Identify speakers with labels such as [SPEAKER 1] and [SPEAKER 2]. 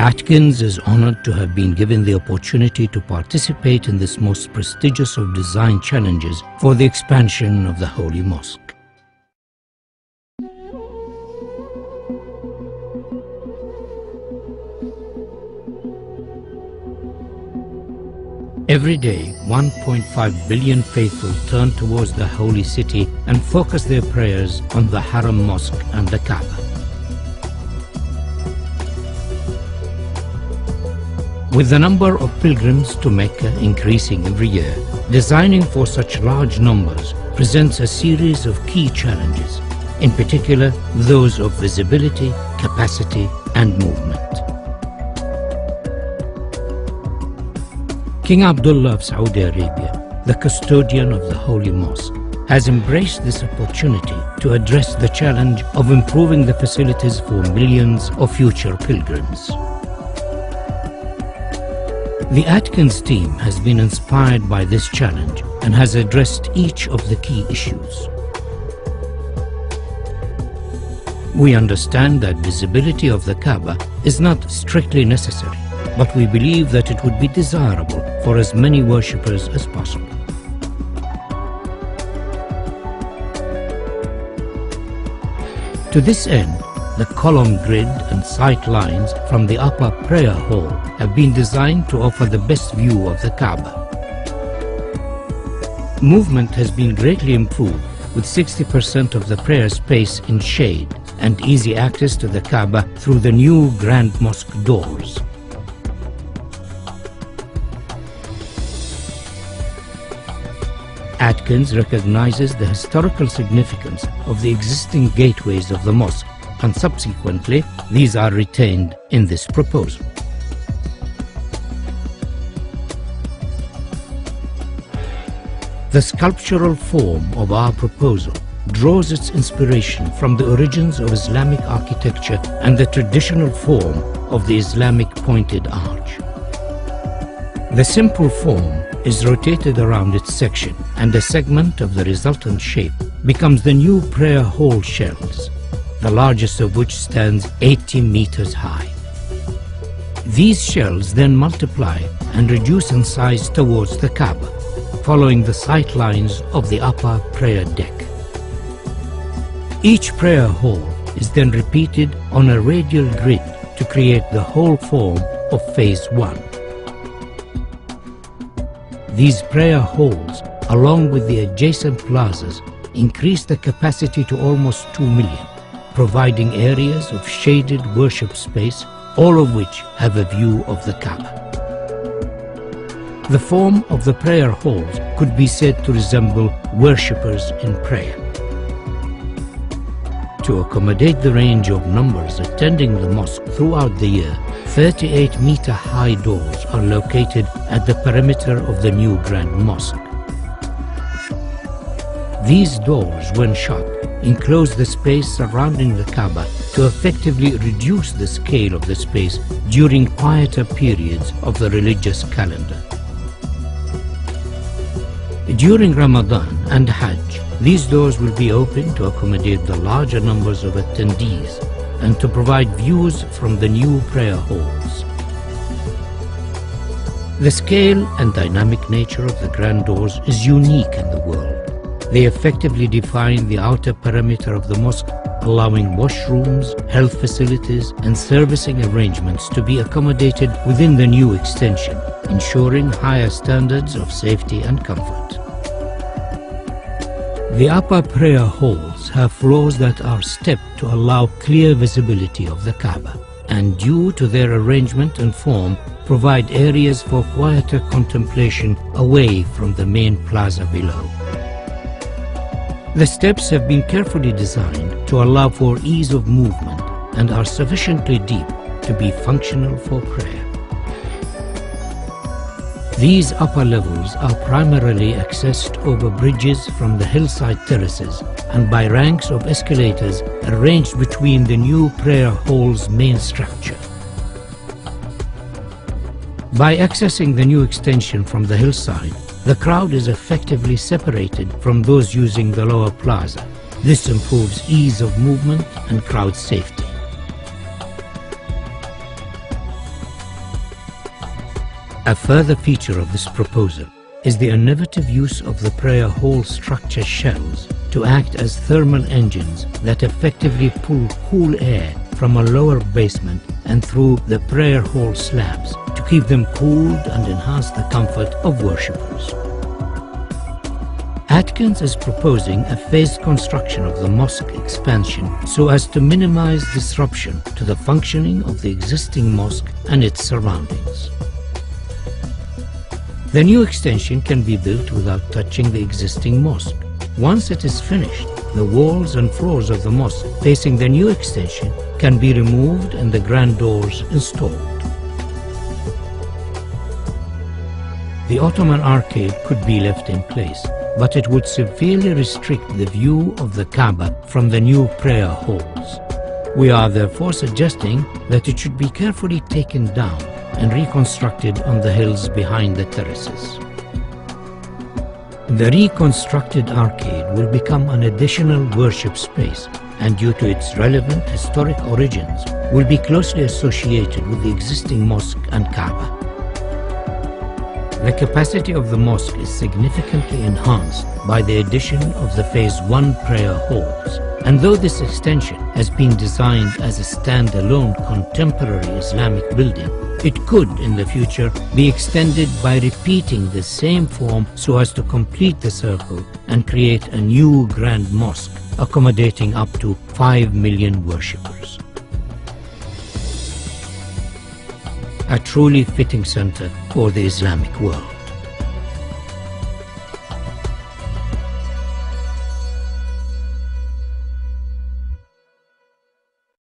[SPEAKER 1] Atkins is honored to have been given the opportunity to participate in this most prestigious of design challenges for the expansion of the Holy Mosque. Every day, 1.5 billion faithful turn towards the holy city and focus their prayers on the Haram Mosque and the Kaaba. With the number of pilgrims to Mecca increasing every year, designing for such large numbers presents a series of key challenges, in particular those of visibility, capacity, and movement. King Abdullah of Saudi Arabia, the custodian of the Holy Mosque, has embraced this opportunity to address the challenge of improving the facilities for millions of future pilgrims. The Atkins team has been inspired by this challenge and has addressed each of the key issues. We understand that visibility of the Kaaba is not strictly necessary, but we believe that it would be desirable for as many worshippers as possible. To this end, the column grid and sight lines from the upper prayer hall have been designed to offer the best view of the Kaaba. Movement has been greatly improved, with 60% of the prayer space in shade and easy access to the Kaaba through the new Grand Mosque doors. Atkins recognizes the historical significance of the existing gateways of the mosque, and subsequently these are retained in this proposal. The sculptural form of our proposal draws its inspiration from the origins of Islamic architecture and the traditional form of the Islamic pointed arch. The simple form is rotated around its section, and a segment of the resultant shape becomes the new prayer hall shells, the largest of which stands 80 meters high. These shells then multiply and reduce in size towards the Kaaba, following the sight lines of the upper prayer deck. Each prayer hall is then repeated on a radial grid to create the whole form of Phase 1. These prayer halls, along with the adjacent plazas, increase the capacity to almost 2 million, providing areas of shaded worship space, all of which have a view of the Kaaba. The form of the prayer halls could be said to resemble worshippers in prayer. To accommodate the range of numbers attending the mosque throughout the year, 38-meter-high doors are located at the perimeter of the new Grand Mosque. These doors, when shut, enclose the space surrounding the Kaaba to effectively reduce the scale of the space during quieter periods of the religious calendar. During Ramadan and Hajj, these doors will be open to accommodate the larger numbers of attendees and to provide views from the new prayer halls. The scale and dynamic nature of the grand doors is unique in the world. They effectively define the outer perimeter of the mosque, allowing washrooms, health facilities, and servicing arrangements to be accommodated within the new extension, ensuring higher standards of safety and comfort. The upper prayer halls have floors that are stepped to allow clear visibility of the Kaaba, and due to their arrangement and form, provide areas for quieter contemplation away from the main plaza below. The steps have been carefully designed to allow for ease of movement and are sufficiently deep to be functional for prayer. These upper levels are primarily accessed over bridges from the hillside terraces and by ranks of escalators arranged between the new prayer hall's main structure. By accessing the new extension from the hillside, the crowd is effectively separated from those using the lower plaza. This improves ease of movement and crowd safety. A further feature of this proposal is the innovative use of the prayer hall structure shells to act as thermal engines that effectively pull cool air from a lower basement and through the prayer hall slabs to keep them cooled and enhance the comfort of worshippers. Atkins is proposing a phased construction of the mosque expansion so as to minimize disruption to the functioning of the existing mosque and its surroundings. The new extension can be built without touching the existing mosque. Once it is finished, the walls and floors of the mosque facing the new extension can be removed and the grand doors installed. The Ottoman arcade could be left in place, but it would severely restrict the view of the Kaaba from the new prayer halls. We are therefore suggesting that it should be carefully taken down and reconstructed on the hills behind the terraces. The reconstructed arcade will become an additional worship space and, due to its relevant historic origins, will be closely associated with the existing mosque and Kaaba. The capacity of the mosque is significantly enhanced by the addition of the Phase 1 prayer halls, and though this extension has been designed as a stand-alone contemporary Islamic building, it could in the future be extended by repeating the same form so as to complete the circle and create a new grand mosque accommodating up to 5 million worshippers. A truly fitting center for the Islamic world.